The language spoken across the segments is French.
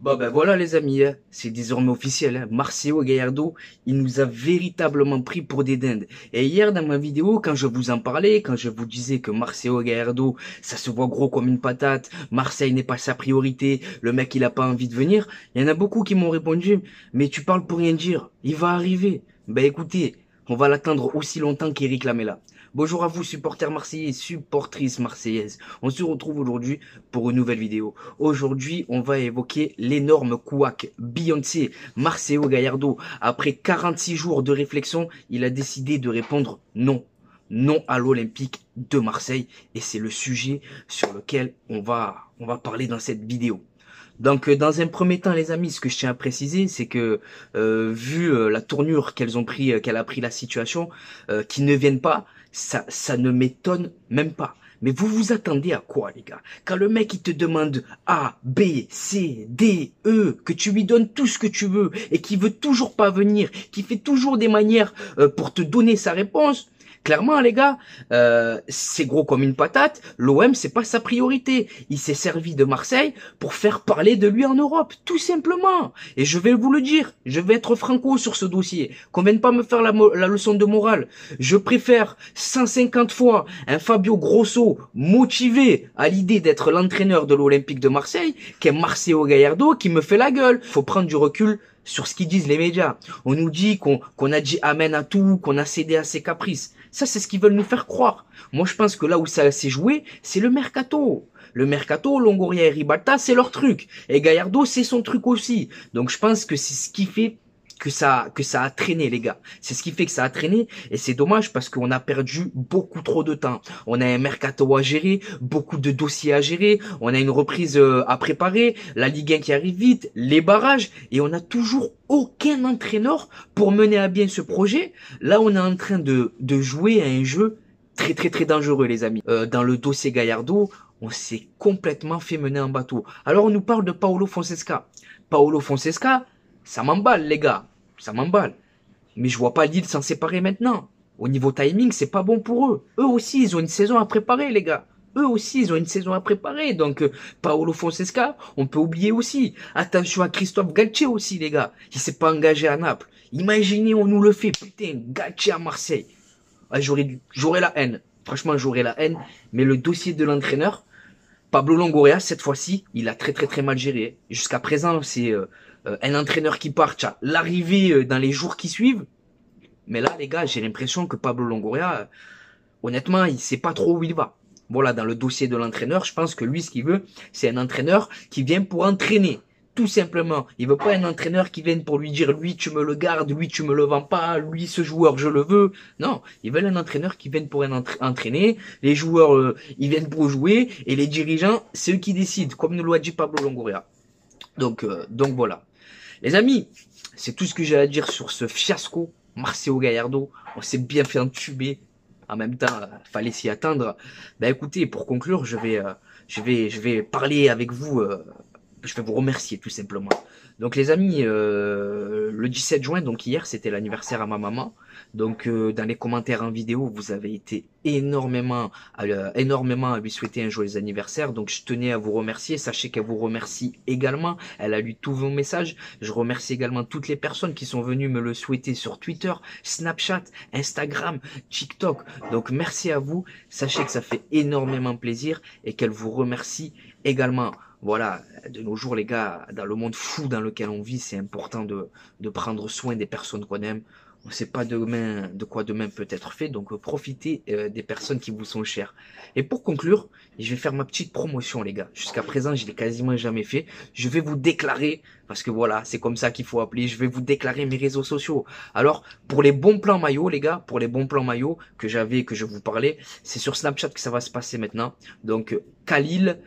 Bon ben voilà les amis, hein. C'est désormais officiel, hein. Marcelo Gallardo, il nous a véritablement pris pour des dindes. Et hier dans ma vidéo, quand je vous en parlais, quand je vous disais que Marcelo Gallardo, ça se voit gros comme une patate, Marseille n'est pas sa priorité, le mec il a pas envie de venir, il y en a beaucoup qui m'ont répondu, mais tu parles pour rien dire, il va arriver. Ben écoutez, on va l'attendre aussi longtemps qu'Eric Lamela. Bonjour à vous supporters marseillais, supportrices marseillaises. On se retrouve aujourd'hui pour une nouvelle vidéo. Aujourd'hui, on va évoquer l'énorme couac Beyoncé, Marcelo Gallardo. Après 46 jours de réflexion, il a décidé de répondre non. Non à l'Olympique de Marseille. Et c'est le sujet sur lequel on va parler dans cette vidéo. Donc, dans un premier temps, les amis, ce que je tiens à préciser, c'est que vu la tournure qu'elle a pris la situation, qu'ils ne viennent pas, ça ne m'étonne même pas. Mais vous vous attendez à quoi, les gars? Quand le mec il te demande A, B, C, D, E, que tu lui donnes tout ce que tu veux et qui veut toujours pas venir, qui fait toujours des manières pour te donner sa réponse. Clairement, les gars, c'est gros comme une patate. L'OM, c'est pas sa priorité. Il s'est servi de Marseille pour faire parler de lui en Europe, tout simplement. Et je vais vous le dire, je vais être franco sur ce dossier. Qu'on vienne pas me faire la leçon de morale. Je préfère 150 fois un Fabio Grosso motivé à l'idée d'être l'entraîneur de l'Olympique de Marseille qu'un Marcelo Gallardo qui me fait la gueule. Faut prendre du recul sur ce qu'ils disent les médias. On nous dit qu'on a dit amen à tout, qu'on a cédé à ses caprices. Ça, c'est ce qu'ils veulent nous faire croire. Moi, je pense que là où ça s'est joué, c'est le mercato. Le mercato, Longoria et Ribalta, c'est leur truc. Et Gallardo, c'est son truc aussi. Donc, je pense que c'est ce qui fait que ça a traîné, les gars. C'est ce qui fait que ça a traîné. Et c'est dommage parce qu'on a perdu beaucoup trop de temps. On a un mercato à gérer, beaucoup de dossiers à gérer. On a une reprise à préparer, la Ligue 1 qui arrive vite, les barrages. Et on n'a toujours aucun entraîneur pour mener à bien ce projet. Là, on est en train de jouer à un jeu très très très dangereux, les amis. Dans le dossier Gallardo, on s'est complètement fait mener en bateau. Alors, on nous parle de Paulo Fonseca. Paulo Fonseca, ça m'emballe, les gars. Ça m'emballe. Mais je vois pas Lille s'en séparer maintenant. Au niveau timing, c'est pas bon pour eux. Eux aussi, ils ont une saison à préparer, les gars. Eux aussi, ils ont une saison à préparer. Donc, Paulo Fonseca, on peut oublier aussi. Attention à Christophe Galtier aussi, les gars. Il s'est pas engagé à Naples. Imaginez, on nous le fait. Putain, Galtier à Marseille. Ah, j'aurais la haine. Franchement, j'aurais la haine. Mais le dossier de l'entraîneur, Pablo Longoria, cette fois-ci, il a très très très mal géré. Jusqu'à présent, c'est un entraîneur qui part, l'arrivée dans les jours qui suivent. Mais là, les gars, j'ai l'impression que Pablo Longoria, honnêtement, il sait pas trop où il va. Voilà, dans le dossier de l'entraîneur, je pense que lui, ce qu'il veut, c'est un entraîneur qui vient pour entraîner. Tout simplement. Il veut pas un entraîneur qui vienne pour lui dire, lui, tu me le gardes, lui, tu me le vends pas, lui, ce joueur, je le veux. Non. Ils veulent un entraîneur qui vienne pour entraîner. Les joueurs, ils viennent pour jouer. Et les dirigeants, c'est eux qui décident, comme nous l'a dit Pablo Longoria. Donc voilà. Les amis, c'est tout ce que j'ai à dire sur ce fiasco. Marcelo Gallardo, on s'est bien fait entuber. En même temps, fallait s'y attendre. Ben écoutez, pour conclure, je vais parler avec vous. Je vais vous remercier tout simplement. Donc les amis, le 17 juin, donc hier, c'était l'anniversaire à ma maman. Donc dans les commentaires en vidéo, vous avez été énormément à lui souhaiter un joyeux anniversaire. Donc je tenais à vous remercier. Sachez qu'elle vous remercie également. Elle a lu tous vos messages. Je remercie également toutes les personnes qui sont venues me le souhaiter sur Twitter, Snapchat, Instagram, TikTok. Donc merci à vous. Sachez que ça fait énormément plaisir et qu'elle vous remercie également. Voilà, de nos jours, les gars, dans le monde fou dans lequel on vit, c'est important de prendre soin des personnes qu'on aime. On ne sait pas demain de quoi demain peut être fait, donc profitez des personnes qui vous sont chères. Et pour conclure, je vais faire ma petite promotion, les gars. Jusqu'à présent, je l'ai quasiment jamais fait. Je vais vous déclarer, parce que voilà, c'est comme ça qu'il faut appeler, je vais vous déclarer mes réseaux sociaux. Alors, pour les bons plans maillots, les gars, pour les bons plans maillots que je vous parlais, c'est sur Snapchat que ça va se passer maintenant. Donc, Khalil,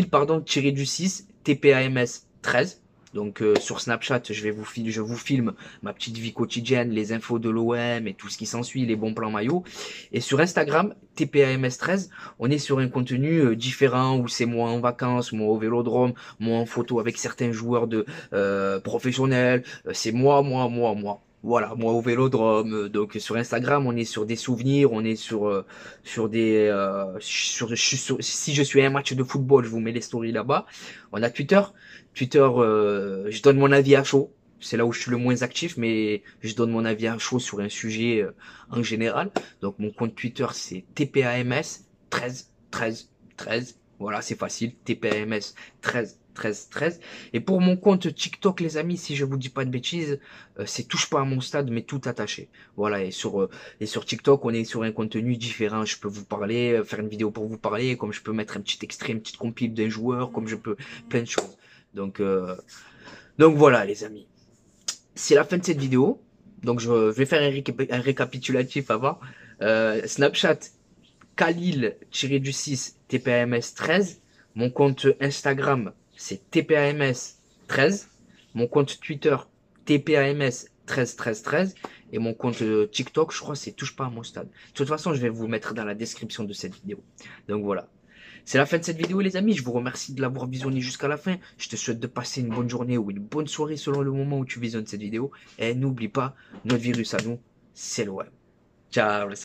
pardon, tiré du 6, TPAMS 13. Donc sur Snapchat, je vous filme ma petite vie quotidienne, les infos de l'OM et tout ce qui s'ensuit, les bons plans maillots. Et sur Instagram, TPAMS 13, on est sur un contenu différent où c'est moi en vacances, moi au vélodrome, moi en photo avec certains joueurs de professionnels. C'est moi. Voilà, moi au Vélodrome. Donc sur Instagram, on est sur des souvenirs, on est sur des si je suis à un match de football, je vous mets les stories là-bas. On a Twitter. Twitter, je donne mon avis à chaud. C'est là où je suis le moins actif, mais je donne mon avis à chaud sur un sujet en général. Donc mon compte Twitter c'est TPAMS 13 13 13. Voilà, c'est facile. TPAMS 13 13 13. Et pour mon compte TikTok, les amis, si je vous dis pas de bêtises, c'est touche pas à mon stade, mais tout attaché. Voilà, et sur TikTok, on est sur un contenu différent. Je peux vous parler, faire une vidéo pour vous parler, comme je peux mettre un petit extrait, une petite compile d'un joueur, comme je peux plein de choses. Donc, euh, donc voilà, les amis. C'est la fin de cette vidéo. Donc je vais faire un récapitulatif avant. Snapchat, Khalil-6 TPAMS 13. Mon compte Instagram, c'est TPAMS 13. Mon compte Twitter, TPAMS 13 13 13. Et mon compte TikTok, je crois, c'est touche pas à mon stade. De toute façon, je vais vous mettre dans la description de cette vidéo. Donc voilà. C'est la fin de cette vidéo, les amis. Je vous remercie de l'avoir visionné jusqu'à la fin. Je te souhaite de passer une bonne journée ou une bonne soirée selon le moment où tu visionnes cette vidéo. Et n'oublie pas, notre virus à nous, c'est le web. Ciao.